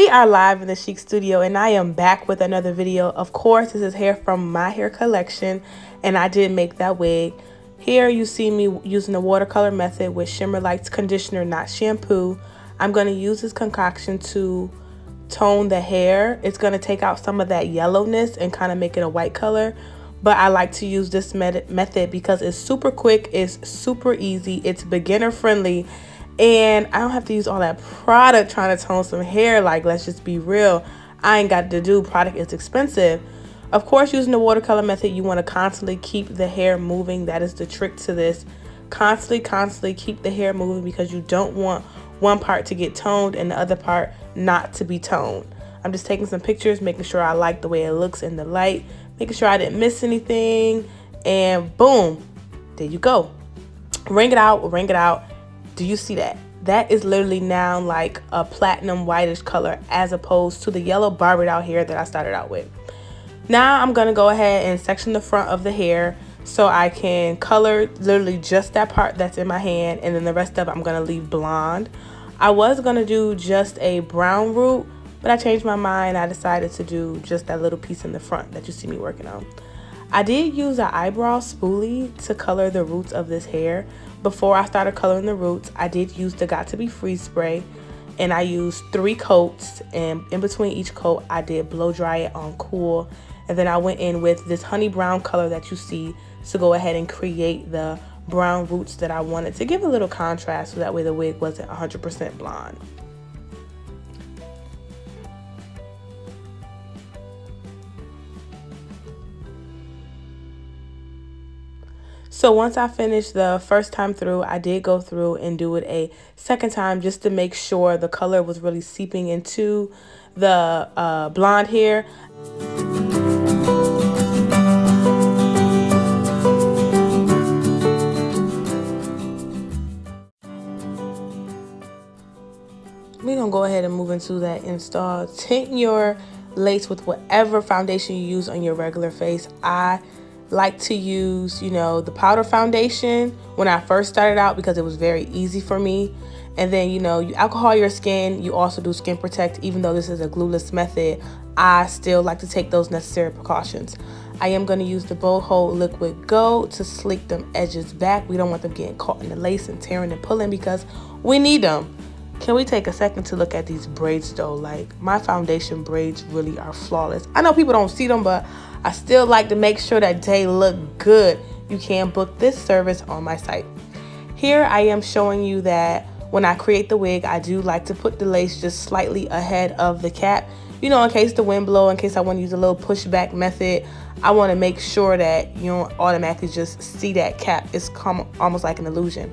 We are live in the Chic studio and I am back with another video. Of course, this is hair from my hair collection and I did make that wig. Here you see me using the watercolor method with Shimmer Lights conditioner, not shampoo. I'm going to use this concoction to tone the hair. It's going to take out some of that yellowness and kind of make it a white color. But I like to use this method because it's super quick, it's super easy, it's beginner friendly. And I don't have to use all that product trying to tone some hair. Like, let's just be real. I ain't got to do. Product is expensive. Of course, using the watercolor method, you want to constantly keep the hair moving. That is the trick to this. Constantly keep the hair moving because you don't want one part to get toned and the other part not to be toned. I'm just taking some pictures, making sure I like the way it looks in the light, making sure I didn't miss anything. And boom, there you go. Ring it out, ring it out. Do you see that? That is literally now like a platinum whitish color as opposed to the yellow barbered out hair that I started out with. Now I'm going to go ahead and section the front of the hair so I can color literally just that part that's in my hand, and then the rest of it I'm going to leave blonde. I was going to do just a brown root, but I changed my mind. I decided to do just that little piece in the front that you see me working on. I did use an eyebrow spoolie to color the roots of this hair. Before I started coloring the roots, I did use the Got To Be Freeze spray, and I used 3 coats, and in between each coat I did blow dry it on cool, and then I went in with this honey brown color that you see to go ahead and create the brown roots that I wanted to give a little contrast so that way the wig wasn't 100% blonde. So once I finished the first time through, I did go through and do it a second time just to make sure the color was really seeping into the blonde hair. We're going to go ahead and move into that install. Tint your lace with whatever foundation you use on your regular face. I like to use, you know, the powder foundation when I first started out because it was very easy for me. And then, you know, you alcohol your skin. You also do skin protect. Even though this is a glueless method, I still like to take those necessary precautions. I am going to use the Boho Liquid Gold to sleek them edges back. We don't want them getting caught in the lace and tearing and pulling because we need them. Can we take a second to look at these braids though? Like, my foundation braids really are flawless. I know people don't see them, but I still like to make sure that they look good. You can book this service on my site. Here I am showing you that when I create the wig, I do like to put the lace just slightly ahead of the cap. You know, in case the wind blow, in case I want to use a little pushback method, I want to make sure that you don't automatically just see that cap. It's almost like an illusion.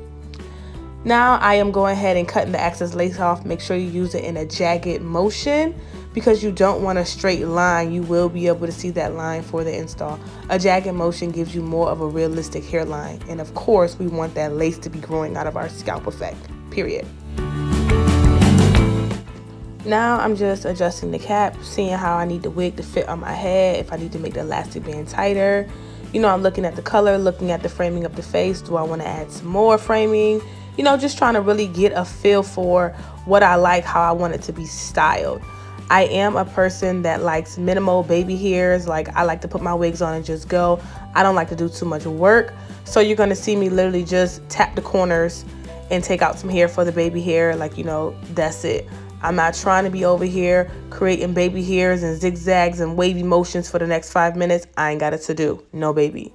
Now I am going ahead and cutting the excess lace off. Make sure you use it in a jagged motion because you don't want a straight line. You will be able to see that line for the install. A jagged motion gives you more of a realistic hairline. And of course, we want that lace to be growing out of our scalp effect, period. Now I'm just adjusting the cap, seeing how I need the wig to fit on my head, if I need to make the elastic band tighter. You know, I'm looking at the color, looking at the framing of the face. Do I want to add some more framing? You know, just trying to really get a feel for what I like, how I want it to be styled. I am a person that likes minimal baby hairs. Like, I like to put my wigs on and just go. I don't like to do too much work. So you're going to see me literally just tap the corners and take out some hair for the baby hair. Like, you know, that's it. I'm not trying to be over here creating baby hairs and zigzags and wavy motions for the next 5 minutes. I ain't got it to do. No, baby.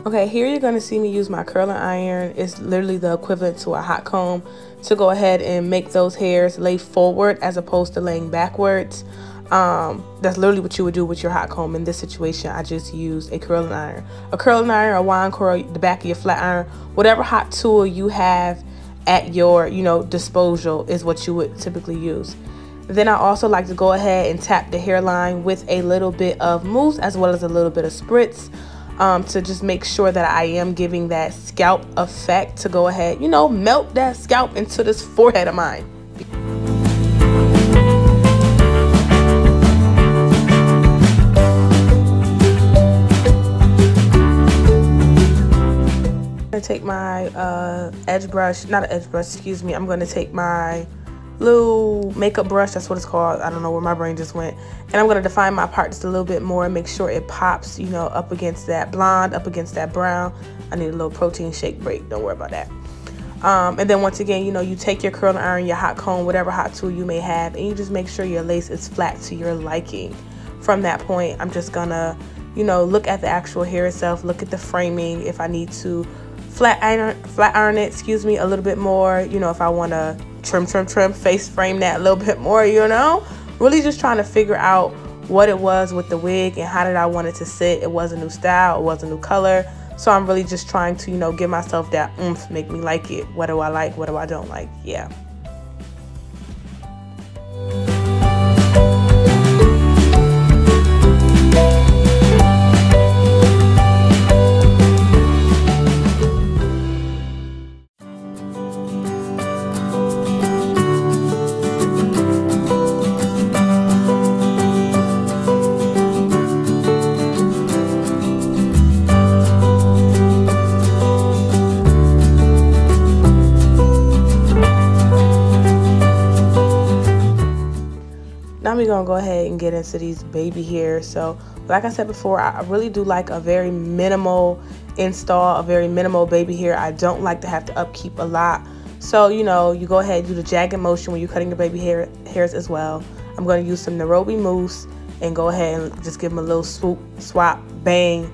Okay, here you're going to see me use my curling iron. It's literally the equivalent to a hot comb to go ahead and make those hairs lay forward as opposed to laying backwards. That's literally what you would do with your hot comb. In this situation, I just used a curling iron. A curling iron, a wine curl, the back of your flat iron, whatever hot tool you have at your, you know, disposal is what you would typically use. Then I also like to go ahead and tap the hairline with a little bit of mousse as well as a little bit of spritz. To just make sure that I am giving that scalp effect to go ahead, you know, melt that scalp into this forehead of mine. I'm going to take my edge brush, not an edge brush, excuse me. I'm going to take my little makeup brush, that's what it's called. I don't know where my brain just went. And I'm going to define my part just a little bit more and make sure it pops, you know, up against that blonde, up against that brown. I need a little protein shake break. Don't worry about that. And then once again, you know, you take your curling iron, your hot comb, whatever hot tool you may have, and you just make sure your lace is flat to your liking. From that point, I'm just gonna, you know, look at the actual hair itself, look at the framing. If I need to flat iron it, excuse me, a little bit more, you know, if I want to trim, face frame that a little bit more, you know, really just trying to figure out what it was with the wig and how did I want it to sit. It was a new style, it was a new color. So I'm really just trying to, you know, give myself that oomph, make me like it. What do I like? What do I don't like? Yeah. Now we're gonna go ahead and get into these baby hairs. So like I said before, I really do like a very minimal install, a very minimal baby hair. I don't like to have to upkeep a lot. So, you know, you go ahead and do the jagged motion when you're cutting your baby hairs as well. I'm going to use some Nairobi mousse and go ahead and just give them a little swoop, swap, bang.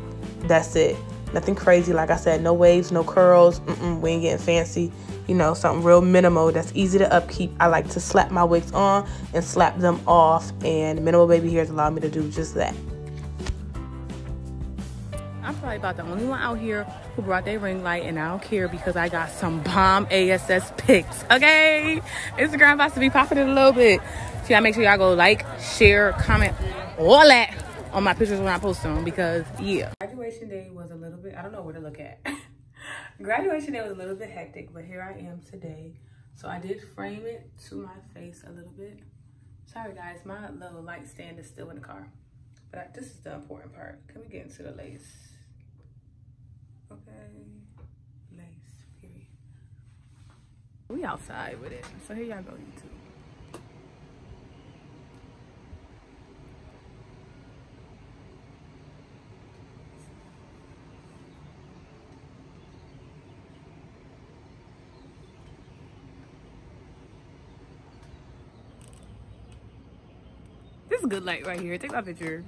That's it. Nothing crazy. Like I said, no waves, no curls. We ain't getting fancy. You know, something real minimal that's easy to upkeep. I like to slap my wigs on and slap them off, and minimal baby hairs allow me to do just that. I'm probably about the only one out here who brought their ring light, and I don't care because I got some bomb ASS pics, okay? Instagram about to be popping it a little bit. So y'all make sure y'all go like, share, comment, all that on my pictures when I post them, because, yeah. Graduation day was a little bit, I don't know where to look at. Graduation day was a little bit hectic, but here I am today. So I did frame it to my face a little bit. Sorry guys, my little light stand is still in the car. But this is the important part. Can we get into the lace? Okay, lace, period. We outside with it. So here y'all go, YouTube. This is a good light right here. Take my picture.